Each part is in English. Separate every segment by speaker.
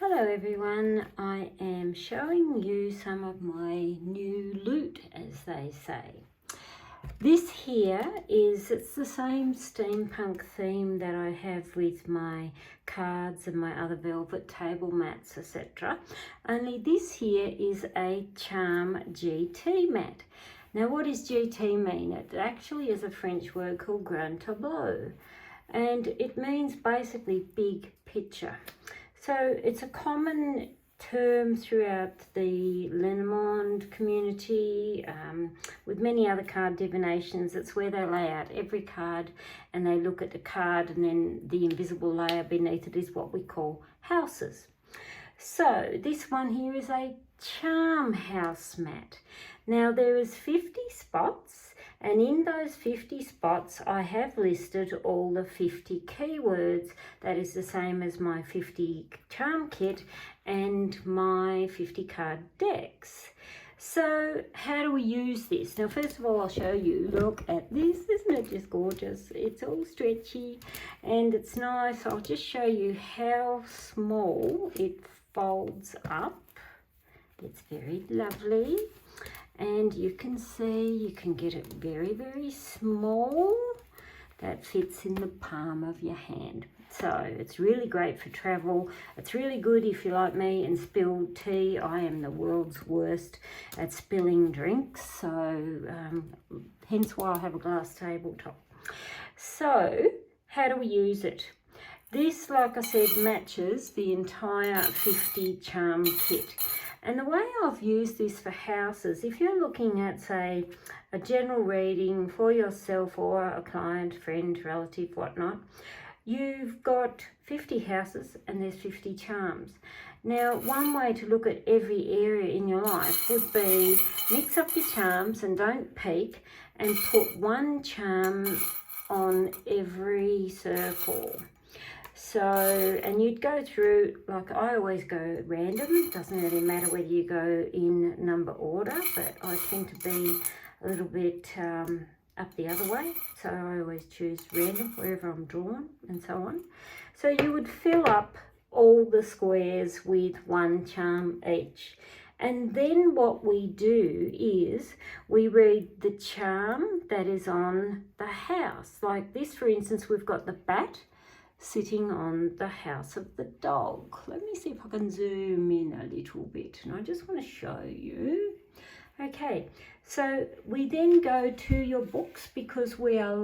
Speaker 1: Hello everyone, I am showing you some of my new loot, as they say. This here it's the same steampunk theme that I have with my cards and my other velvet table mats, etc. Only this here is a charm GT mat. Now what does GT mean? It actually is a French word called grand tableau, and it means basically big picture. So it's a common term throughout the Lenormand community, with many other card divinations. It's where they lay out every card and they look at the card, and then the invisible layer beneath it is what we call houses. So this one here is a charm house mat. Now there is 50 spots, and in those 50 spots I have listed all the 50 keywords. That is the same as my 50 charm kit and my 50 card decks. So how do we use this? Now first of all I'll show you. Look at this, isn't it just gorgeous? It's all stretchy and it's nice. I'll just show you how small it folds up. It's very lovely, and you can see you can get it very, very small. That fits in the palm of your hand. So it's really great for travel. It's really good if you're like me and spill tea. I am the world's worst at spilling drinks, so hence why I have a glass tabletop. So how do we use it? This, like I said, matches the entire 50 charm kit. And the way I've used this for houses, if you're looking at, say, a general reading for yourself or a client, friend, relative, whatnot, you've got 50 houses and there's 50 charms. Now, one way to look at every area in your life would be mix up your charms and don't peak, and put one charm on every circle. So, and you'd go through, like I always go random. Doesn't really matter whether you go in number order, but I tend to be a little bit up the other way. So I always choose random wherever I'm drawn and so on. So you would fill up all the squares with one charm each. And then what we do is we read the charm that is on the house. Like this, for instance, we've got the bat sitting on the house of the dog. Let me see if I can zoom in a little bit, and I just want to show you. Okay, so we then go to your books because we are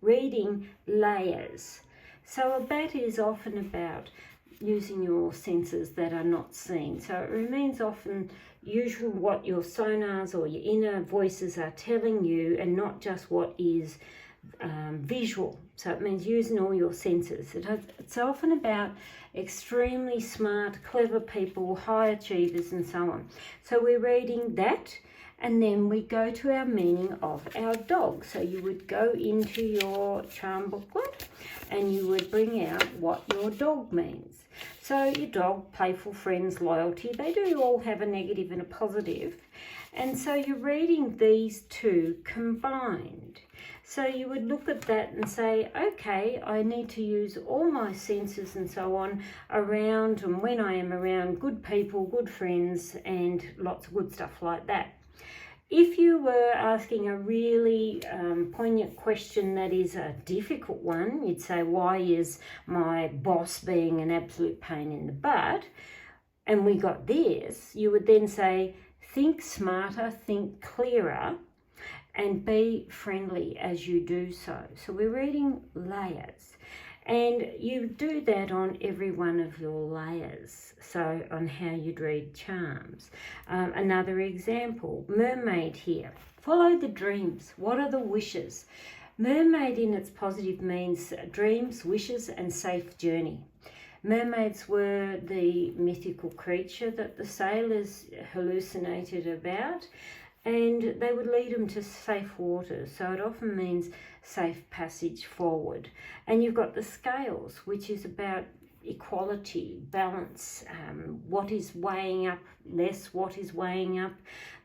Speaker 1: reading layers. So a bat is often about using your senses that are not seen. So it remains often usually what your sonars or your inner voices are telling you, and not just what is visual. So it means using all your senses. It's often about extremely smart, clever people, high achievers and so on. So we're reading that, and then we go to our meaning of our dog. So you would go into your charm booklet and you would bring out what your dog means. So your dog, playful, friends, loyalty, they do all have a negative and a positive. And so you're reading these two combined. So you would look at that and say, okay, I need to use all my senses and so on around, and when I am around good people, good friends, and lots of good stuff like that. If you were asking a really poignant question that is a difficult one, you'd say, why is my boss being an absolute pain in the butt? And we got this, you would then say, think smarter, think clearer, and be friendly as you do so. So we're reading layers, and you do that on every one of your layers. So on how you'd read charms. Another example, mermaid here. Follow the dreams. What are the wishes? Mermaid in its positive means dreams, wishes, and safe journey. Mermaids were the mythical creature that the sailors hallucinated about, and they would lead them to safe waters. So it often means safe passage forward. And you've got the scales, which is about equality, balance, what is weighing up less what is weighing up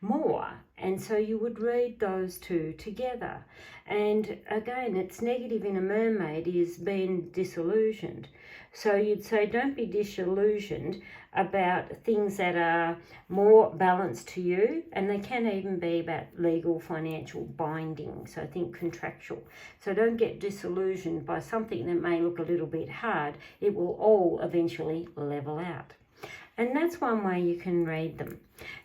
Speaker 1: more. And so you would read those two together. And again, it's negative in a mermaid is being disillusioned. So you'd say don't be disillusioned about things that are more balanced to you, and they can even be about legal, financial binding, so think contractual. So don't get disillusioned by something that may look a little bit hard. It will all eventually level out. And that's one way you can read them.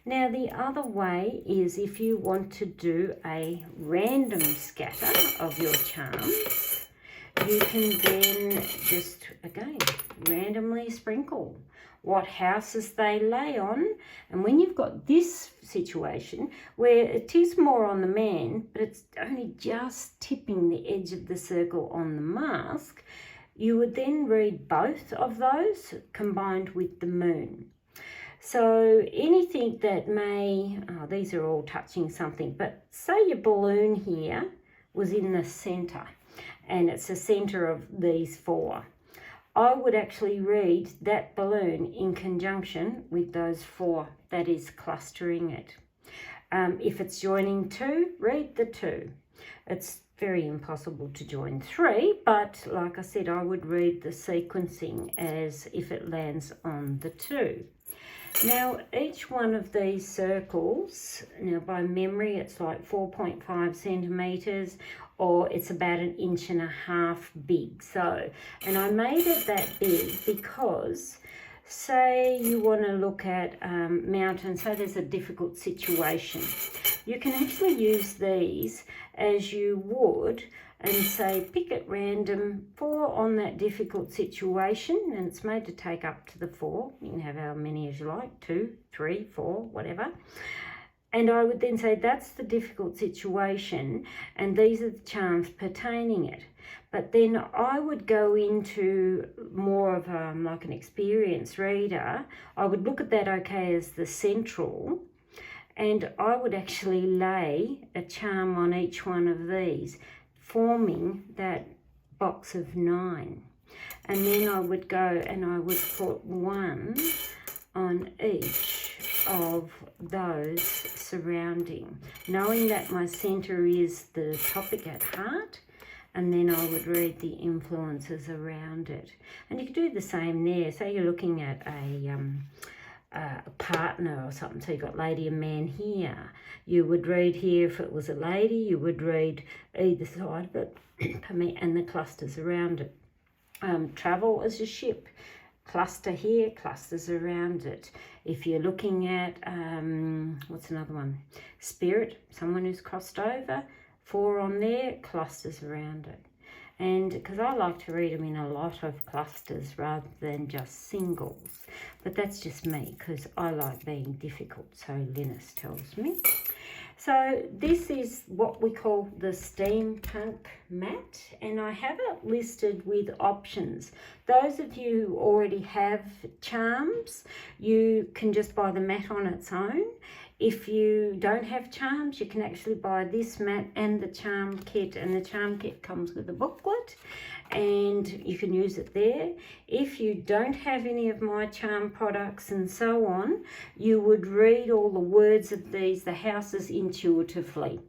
Speaker 1: Now the other way is if you want to do a random scatter of your charms, you can then just, again, randomly sprinkle what houses they lay on. And when you've got this situation where it is more on the man, but it's only just tipping the edge of the circle on the mask, you would then read both of those combined with the moon. So anything that may, these are all touching something, but say your balloon here was in the centre, and it's the centre of these four. I would actually read that balloon in conjunction with those four that is clustering it. If it's joining two, read the two. It's very impossible to join three, but like I said, I would read the sequencing as if it lands on the two. Now, each one of these circles, now by memory, it's like 4.5 centimetres, or it's about 1.5 inches big. So, and I made it that big because, say you want to look at mountains, say there's a difficult situation. You can actually use these as you would and say pick at random 4 on that difficult situation, and it's made to take up to the 4. You can have how many as you like, 2, 3, 4, whatever. And I would then say that's the difficult situation and these are the charms pertaining it. But then I would go into more of like an experienced reader. I would look at that okay as the central, and I would actually lay a charm on each one of these, forming that box of 9. And then I would go and I would put 1 on each of those surrounding, knowing that my centre is the topic at heart, and then I would read the influences around it. And you could do the same there. Say you're looking at a partner or something, so you've got lady and man here. You would read here, if it was a lady, you would read either side of it, and the clusters around it. Travel as a ship, cluster here, clusters around it. If you're looking at, what's another one? Spirit, someone who's crossed over, 4 on there, clusters around it. And because I like to read them in a lot of clusters rather than just singles. But that's just me, because I like being difficult, so Linus tells me. So this is what we call the steampunk mat, and I have it listed with options. Those of you who already have charms, you can just buy the mat on its own. If you don't have charms, you can actually buy this mat and the charm kit, and the charm kit comes with a booklet and you can use it there. If you don't have any of my charm products and so on, you would read all the words of these, the houses, intuitively.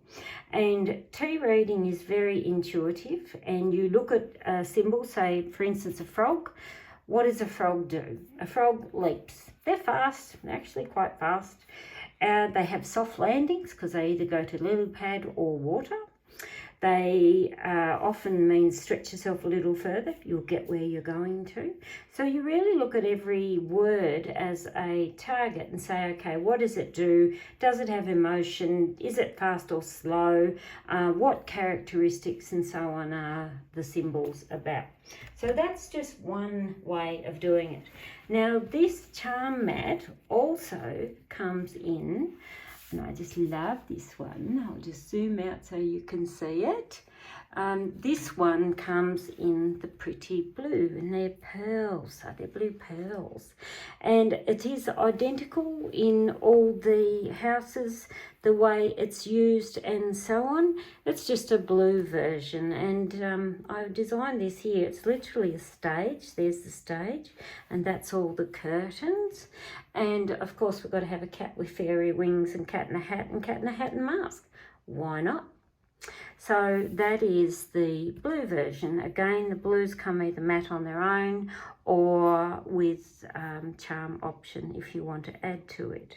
Speaker 1: And tea reading is very intuitive, and you look at a symbol, say for instance a frog. What does a frog do? A frog leaps. They're fast, they're actually quite fast. They have soft landings because they either go to lily pad or water. They often mean stretch yourself a little further, you'll get where you're going to. So you really look at every word as a target and say, okay, what does it do? Does it have emotion? Is it fast or slow? What characteristics and so on are the symbols about? So that's just one way of doing it. Now this charm mat also comes in, and I just love this one. I'll just zoom out so you can see it. This one comes in the pretty blue, and they're pearls, so they're blue pearls. And it is identical in all the houses, the way it's used and so on. It's just a blue version, and I've designed this here. It's literally a stage. There's the stage, and that's all the curtains. And of course we've got to have a cat with fairy wings and cat in a hat and cat in a hat and mask. Why not? So that is the blue version. Again, the blues come either matte on their own or with charm option if you want to add to it.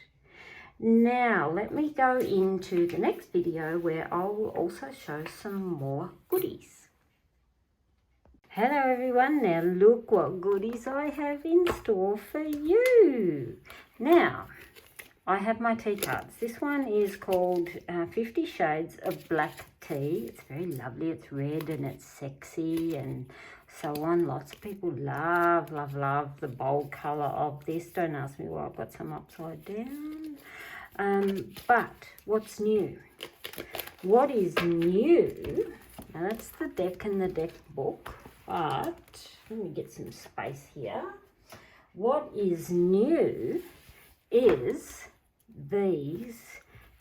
Speaker 1: Now let me go into the next video where I will also show some more goodies. Hello everyone, now look what goodies I have in store for you. Now, I have my tea cards. This one is called 50 Shades of Black Tea. It's very lovely. It's red and it's sexy and so on. Lots of people love, love, love the bold colour of this. Don't ask me why I've got some upside down. But what's new? What is new? Now that's the deck and the deck book. But let me get some space here. What is new is these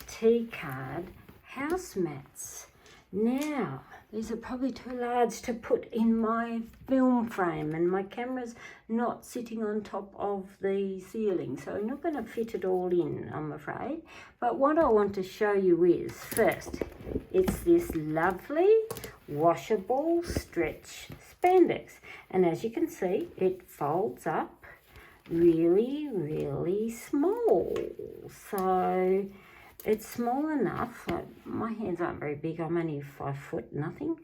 Speaker 1: tea card house mats. Now, these are probably too large to put in my film frame, and my camera's not sitting on top of the ceiling, so I'm not going to fit it all in, I'm afraid. But what I want to show you is, first, it's this lovely washable stretch spandex, and as you can see, it folds up really, really small. So it's small enough, like my hands aren't very big, I'm only 5 foot nothing,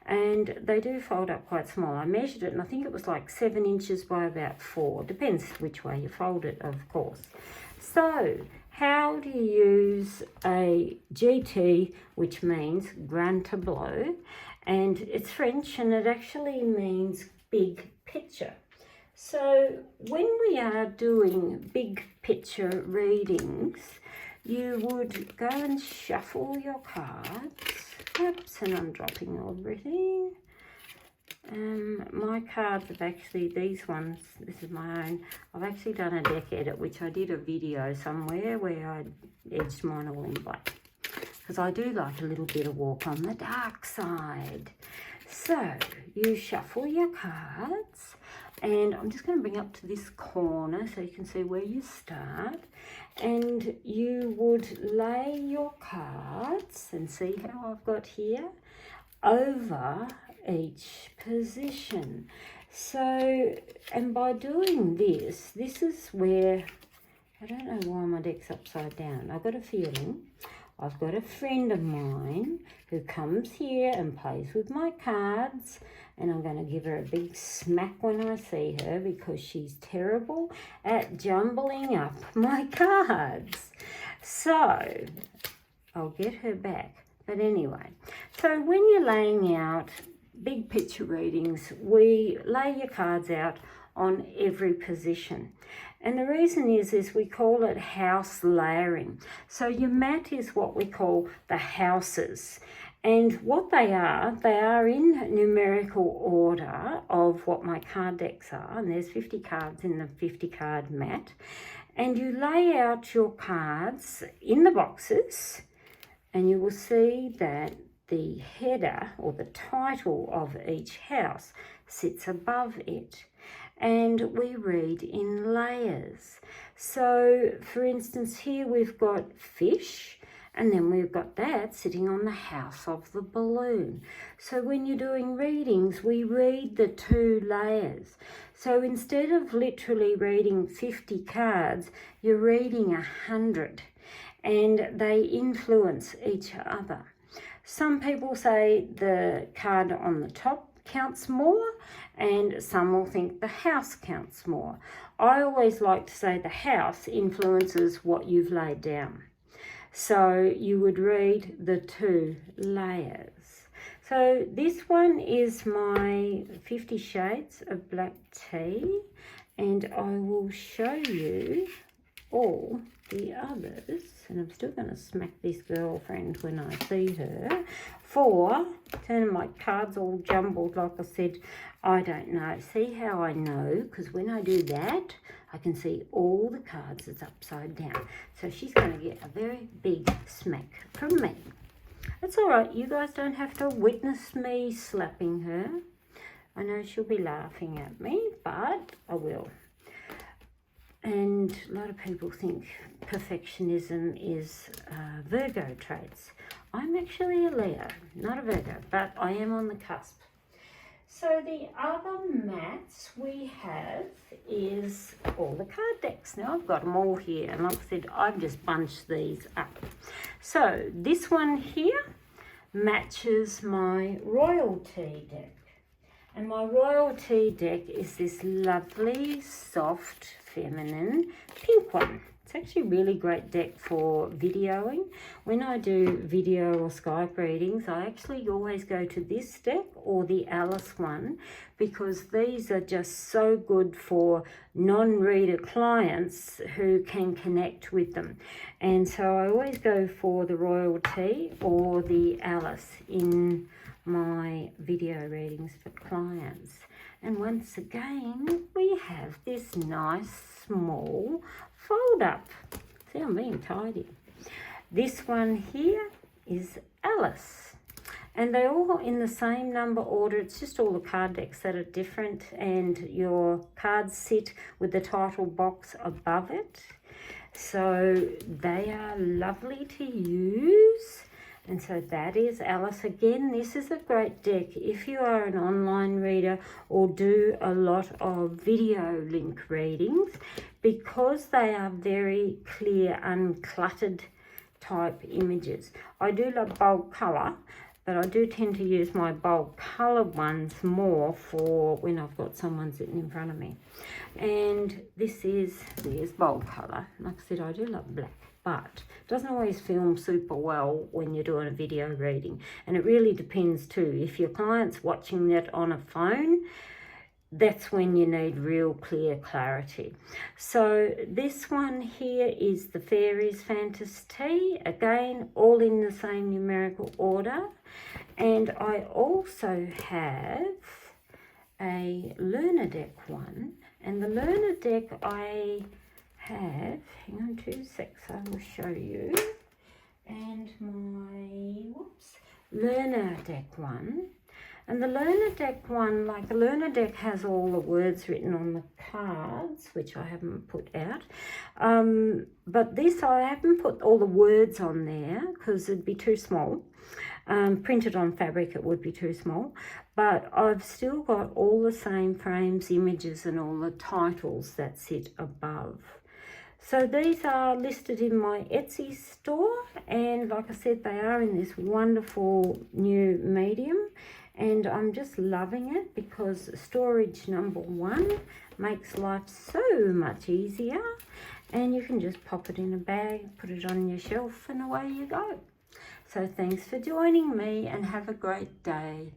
Speaker 1: and they do fold up quite small. I measured it and I think it was like 7 inches by about 4, depends which way you fold it, of course. So how do you use a GT, which means grand tableau, and it's French and it actually means big picture. So when we are doing big picture readings, you would go and shuffle your cards. Oops, and I'm dropping everything. My cards have actually, these ones, this is my own, I've actually done a deck edit, which I did a video somewhere where I edged mine all in black. Because I do like a little bit of walk on the dark side. So you shuffle your cards, and I'm just going to bring up to this corner so you can see where you start, and you would lay your cards, and see how I've got here, over each position. So, and by doing this, this is where, I don't know why my deck's upside down, I've got a feeling. I've got a friend of mine who comes here and plays with my cards, and I'm going to give her a big smack when I see her because she's terrible at jumbling up my cards. So I'll get her back. But anyway, so when you're laying out big picture readings, we lay your cards out on every position. And the reason is we call it house layering. So your mat is what we call the houses. And what they are in numerical order of what my card decks are. And there's 50 cards in the 50 card mat. And you lay out your cards in the boxes, and you will see that the header or the title of each house sits above it. And we read in layers. So for instance, here we've got fish, and then we've got that sitting on the house of the balloon. So when you're doing readings, we read the 2 layers. So instead of literally reading 50 cards, you're reading 100, and they influence each other. Some people say the card on the top counts more, and some will think the house counts more. I always like to say the house influences what you've laid down. So you would read the 2 layers. So this one is my 50 Shades of Black Tea, and I will show you all the others and I'm still going to smack this girlfriend when I see her for turning my cards all jumbled. Like I said, I don't know. See how I know? Because when I do that, I can see all the cards that's upside down. So she's going to get a very big smack from me. It's all right. You guys don't have to witness me slapping her. I know she'll be laughing at me, but I will. And a lot of people think perfectionism is Virgo traits. I'm actually a Leo, not a Virgo, but I am on the cusp. So the other mats we have is all the card decks. Now I've got them all here, and like I said, I've just bunched these up. So this one here matches my royalty deck. And my royalty deck is this lovely, soft, feminine pink one. It's actually a really great deck for videoing. When I do video or Skype readings, I actually always go to this deck or the Alice one, because these are just so good for non-reader clients who can connect with them. And so I always go for the royalty or the Alice in my video readings for clients. And once again, we have this nice small fold up. See, I'm being tidy. This one here is Alice, and they're all in the same number order. It's just all the card decks that are different, and your cards sit with the title box above it. So they are lovely to use. And so that is Alice. Again, this is a great deck if you are an online reader or do a lot of video link readings, because they are very clear, uncluttered type images. I do love bold colour, but I do tend to use my bold coloured ones more for when I've got someone sitting in front of me. And this is bold colour. Like I said, I do love black, but it doesn't always film super well when you're doing a video reading. And it really depends too. If your client's watching that on a phone, that's when you need real clear clarity. So this one here is the Fairies Fantasy Tea. Again, all in the same numerical order. And I also have a Learner deck one. And the Learner deck I have, hang on 2 secs, I will show you. And my, Learner deck one. And the Learner deck one, like the Learner deck has all the words written on the cards, which I haven't put out. But this, I haven't put all the words on there because it'd be too small. Printed on fabric, it would be too small. But I've still got all the same frames, images, and all the titles that sit above. So these are listed in my Etsy store. And like I said, they are in this wonderful new medium. And I'm just loving it because storage number one makes life so much easier. And you can just pop it in a bag, put it on your shelf, and away you go. So thanks for joining me, and have a great day.